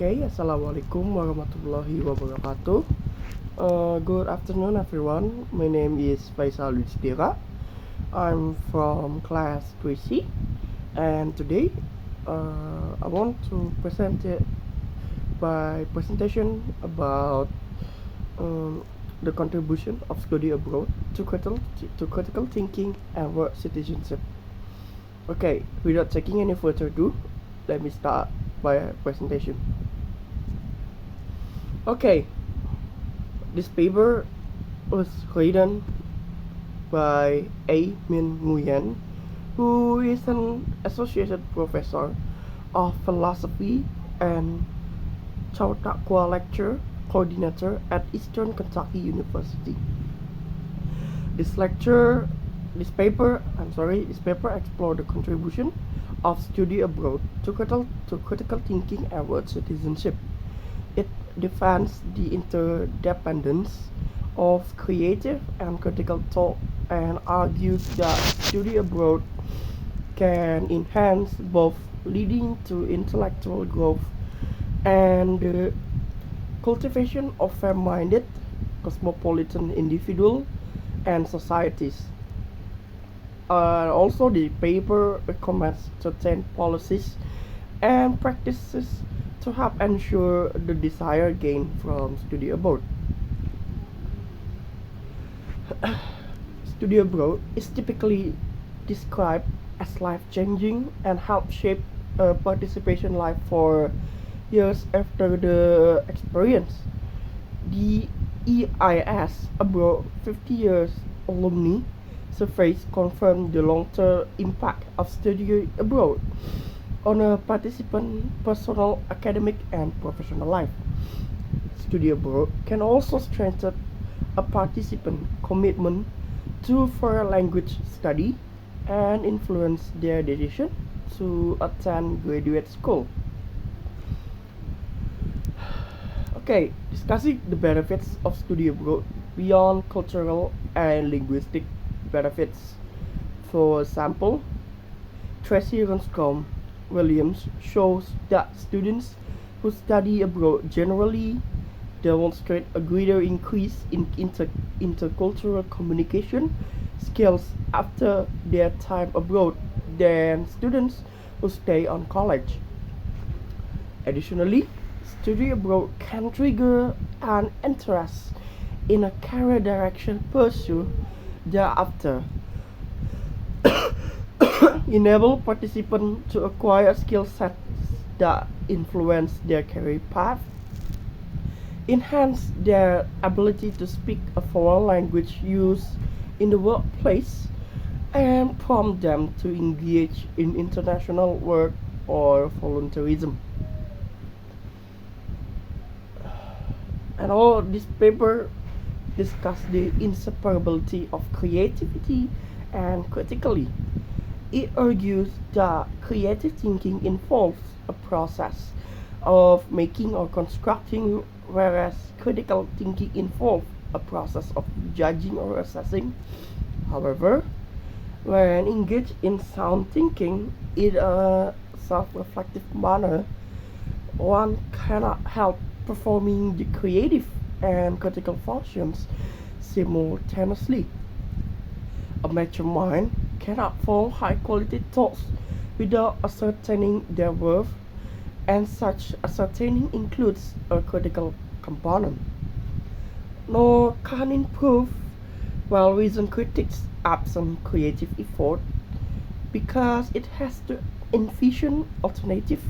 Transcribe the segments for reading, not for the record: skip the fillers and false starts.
Okay, Assalamualaikum warahmatullahi wabarakatuh. Good afternoon, everyone. My name is Faisal Yudhistira. I'm from class 3C, and today I want to present my presentation about um, the contribution of study abroad to critical thinking and world citizenship. Okay, without taking any further ado, let me start my presentation. Okay, this paper was written by A. Min Nguyen, who is an associate professor of philosophy and Chautauqua lecture coordinator at Eastern Kentucky University. This paper explored the contribution of study abroad to critical thinking and world citizenship. It defends the interdependence of creative and critical thought and argues that study abroad can enhance both, leading to intellectual growth and the cultivation of fair-minded, cosmopolitan individuals and societies. Also, the paper recommends certain policies and practices to help ensure the desired gain from study abroad. Study abroad is typically described as life-changing and help shape a participation life for years after the experience. The EIS Abroad 50 Years Alumni surveys confirm the long-term impact of study abroad on a participant's personal, academic, and professional life. Study abroad can also strengthen a participant's commitment to foreign language study and influence their decision to attend graduate school. Okay, discussing the benefits of study abroad beyond cultural and linguistic benefits. For example, Tracy Ronscombe Williams shows that students who study abroad generally demonstrate a greater increase in intercultural communication skills after their time abroad than students who stay on college. Additionally, study abroad can trigger an interest in a career direction pursued thereafter, enable participants to acquire skill sets that influence their career path, enhance their ability to speak a foreign language used in the workplace, and prompt them to engage in international work or volunteerism. And all this paper discuss the inseparability of creativity and critically. It argues that creative thinking involves a process of making or constructing, whereas critical thinking involves a process of judging or assessing. However, when engaged in sound thinking in a self-reflective manner, one cannot help performing the creative and critical functions simultaneously. A mature mind cannot form high-quality thoughts without ascertaining their worth, and such ascertaining includes a critical component. Nor can improve well-reasoned critics absent creative effort, because it has to envision alternative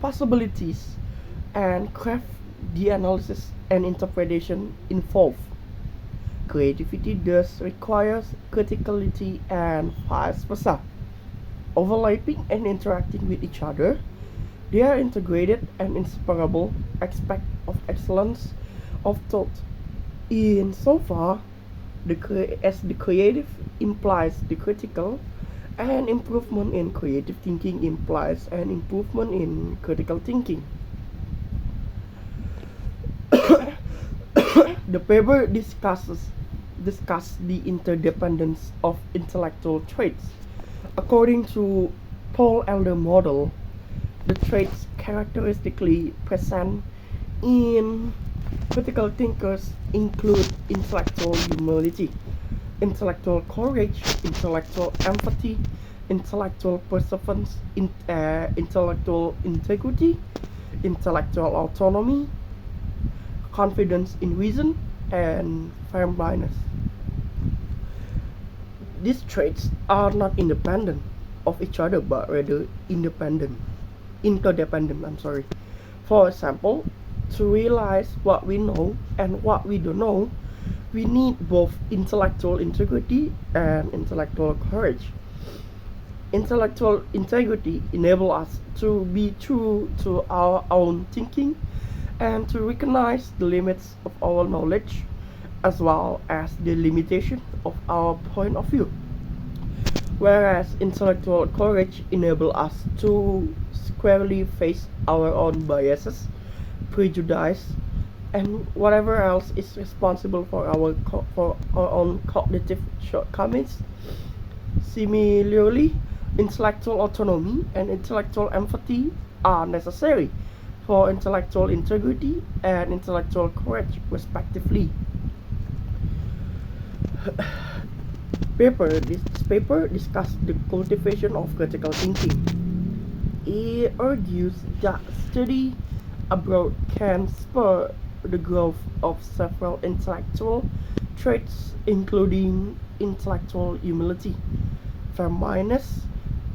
possibilities and craft the analysis and interpretation involved. Creativity thus requires criticality and vice versa. Overlapping and interacting with each other, they are integrated and inseparable aspects of excellence of thought. In so far, as the creative implies the critical, and improvement in creative thinking implies an improvement in critical thinking. The paper discusses the interdependence of intellectual traits. According to Paul Elder model, the traits characteristically present in critical thinkers include intellectual humility, intellectual courage, intellectual empathy, intellectual perseverance, intellectual integrity, intellectual autonomy, confidence in reason, and firm-mindedness. These traits are not independent of each other but rather interdependent. For example, to realize what we know and what we don't know, we need both intellectual integrity and intellectual courage. Intellectual integrity enables us to be true to our own thinking and to recognize the limits of our knowledge as well as the limitation of our point of view. Whereas intellectual courage enables us to squarely face our own biases, prejudice, and whatever else is responsible for our own cognitive shortcomings. Similarly, intellectual autonomy and intellectual empathy are necessary for intellectual integrity and intellectual courage, respectively. This paper discusses the cultivation of critical thinking. It argues that study abroad can spur the growth of several intellectual traits, including intellectual humility, firm-mindedness,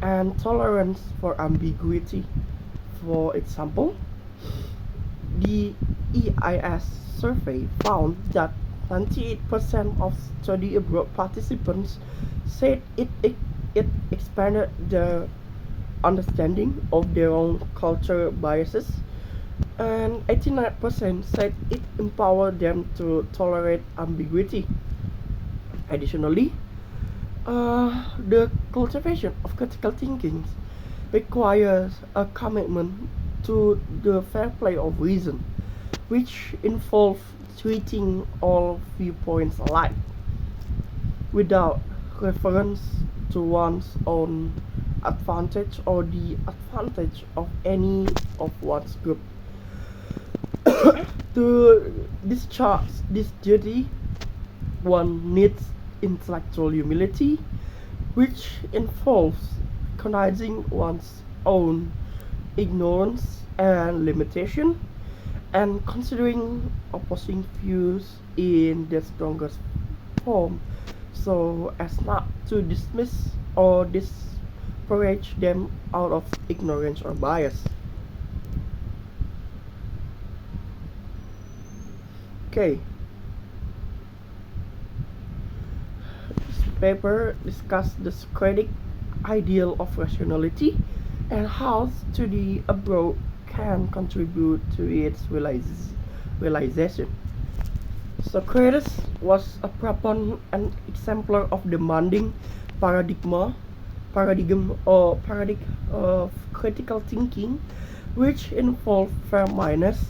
and tolerance for ambiguity. For example, the EIS survey found that 98% of study abroad participants said it expanded their understanding of their own cultural biases, and 89% said it empowered them to tolerate ambiguity. Additionally, the cultivation of critical thinking requires a commitment to the fair play of reason, which involves treating all viewpoints alike, without reference to one's own advantage or the advantage of any of one's group. To discharge this duty, one needs intellectual humility, which involves recognizing one's own ignorance and limitation, and considering opposing views in their strongest form so as not to dismiss or disparage them out of ignorance or bias. Okay. This paper discussed the Socratic ideal of rationality and how study abroad can contribute to its realization. Socrates was a proponent and exemplar of demanding paradigm of critical thinking, which involved fair-mindedness,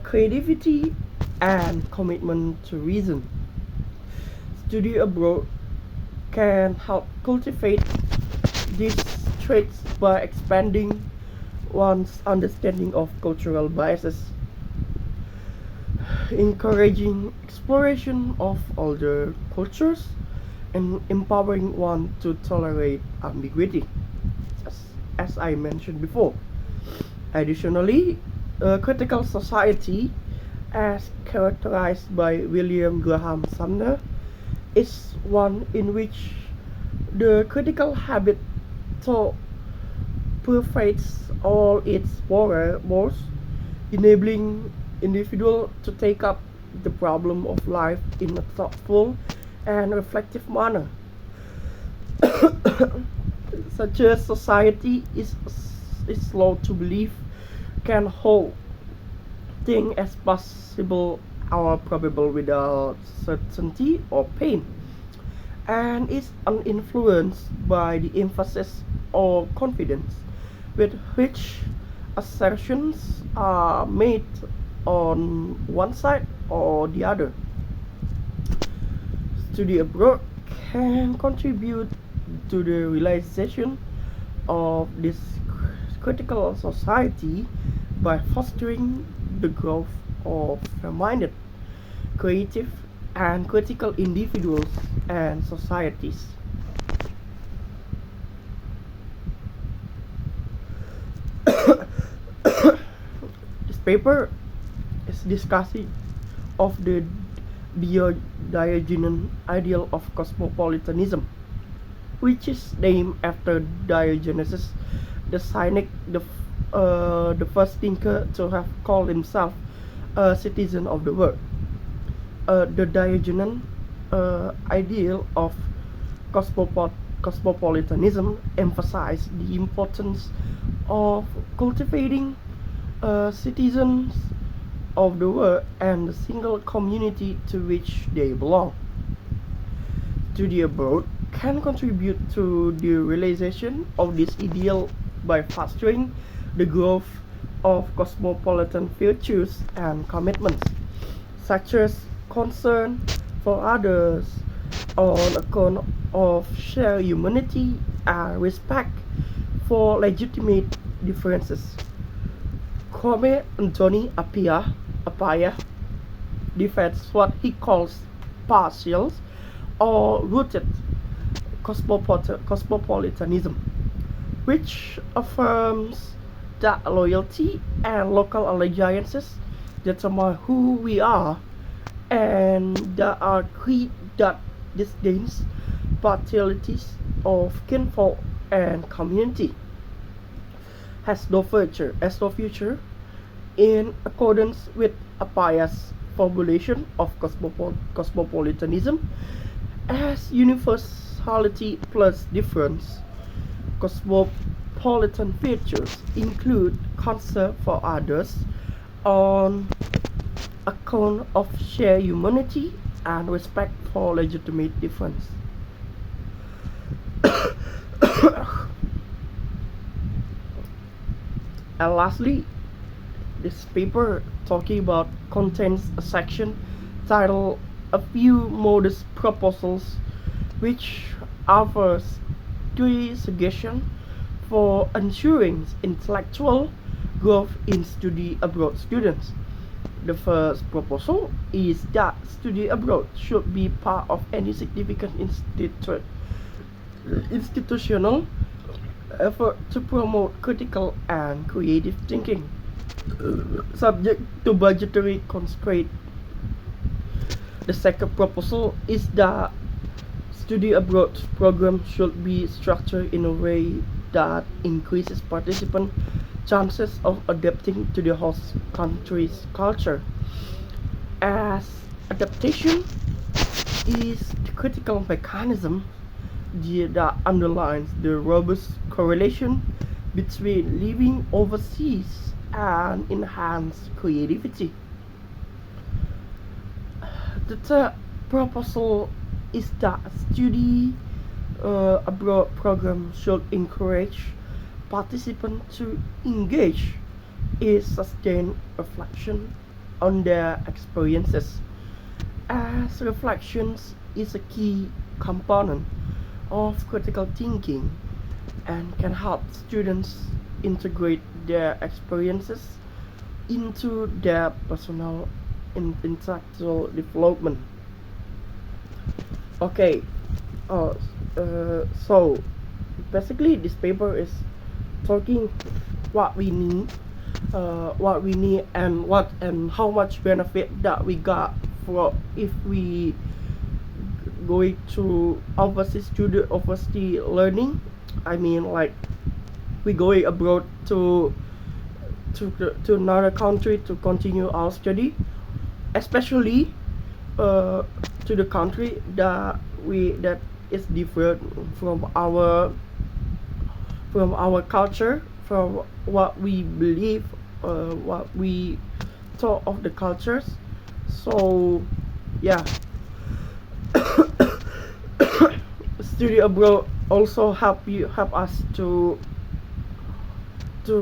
creativity, and commitment to reason. Study abroad can help cultivate these traits by expanding one's understanding of cultural biases, encouraging exploration of older cultures, and empowering one to tolerate ambiguity, as I mentioned before. Additionally, a critical society, as characterized by William Graham Sumner, is one in which the critical habit pervades all its pores, enabling individual to take up the problem of life in a thoughtful and reflective manner. Such a society is slow to believe can hold things as possible or probable without certainty or pain, and is uninfluenced by the emphasis or confidence with which assertions are made on one side or the other. Study abroad can contribute to the realization of this critical society by fostering the growth of fair-minded, creative, and critical individuals and societies. This paper is discussing of the Diogenean ideal of cosmopolitanism, which is named after Diogenes the Cynic, the first thinker to have called himself a citizen of the world. The Diogenean ideal of cosmopolitanism emphasized the importance of cultivating citizens of the world and the single community to which they belong. Study abroad can contribute to the realization of this ideal by fostering the growth of cosmopolitan virtues and commitments, such as concern for others on account of shared humanity and respect for legitimate differences. Kwame Anthony Appiah defends what he calls partial or rooted cosmopolitanism, which affirms that loyalty and local allegiances determine who we are, and that our creed that disdains partialities of kinfolk and community has no future in accordance with Appiah's formulation of cosmopolitanism as universality plus difference. Cosmopolitan features include concern for others on account of shared humanity and respect for legitimate difference. And lastly, this paper talking about contains a section titled "A Few Modest Proposals," which offers three suggestions for ensuring intellectual growth in study abroad students. The first proposal is that study abroad should be part of any significant institutional effort to promote critical and creative thinking, subject to budgetary constraint. The second proposal is that study abroad program should be structured in a way that increases participant chances of adapting to the host country's culture, as adaptation is the critical mechanism that underlines the robust correlation between living overseas and enhanced creativity. The third proposal is that study abroad program should encourage participants to engage in sustained reflection on their experiences, as reflections is a key component of critical thinking and can help students integrate their experiences into their personal and intellectual development. Okay, so basically this paper is talking what we need, and what and how much benefit that we got for if we going to overseas student overseas learning. I mean, like we going abroad to another country to continue our study, especially to the country that is different from our culture, from what we believe, what we thought of the cultures. So yeah, study abroad also help us to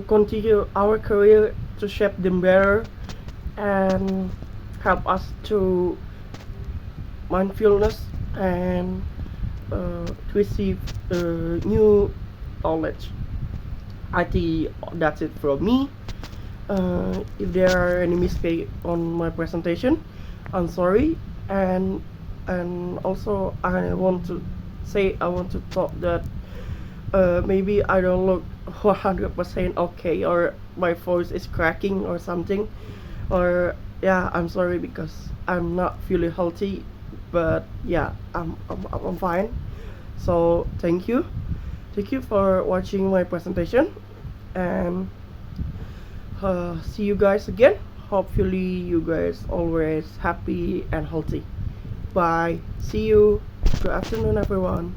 continue our career, to shape them better, and help us to mindfulness and receive new knowledge. I think that's it from me. If there are any mistake on my presentation, I'm sorry. And also I want to talk that maybe I don't look 100% okay, or my voice is cracking or something, or yeah, I'm sorry because I'm not feeling healthy, but yeah, I'm fine. So thank you for watching my presentation, and see you guys again. Hopefully you guys always happy and healthy. Bye, see you. Good afternoon everyone.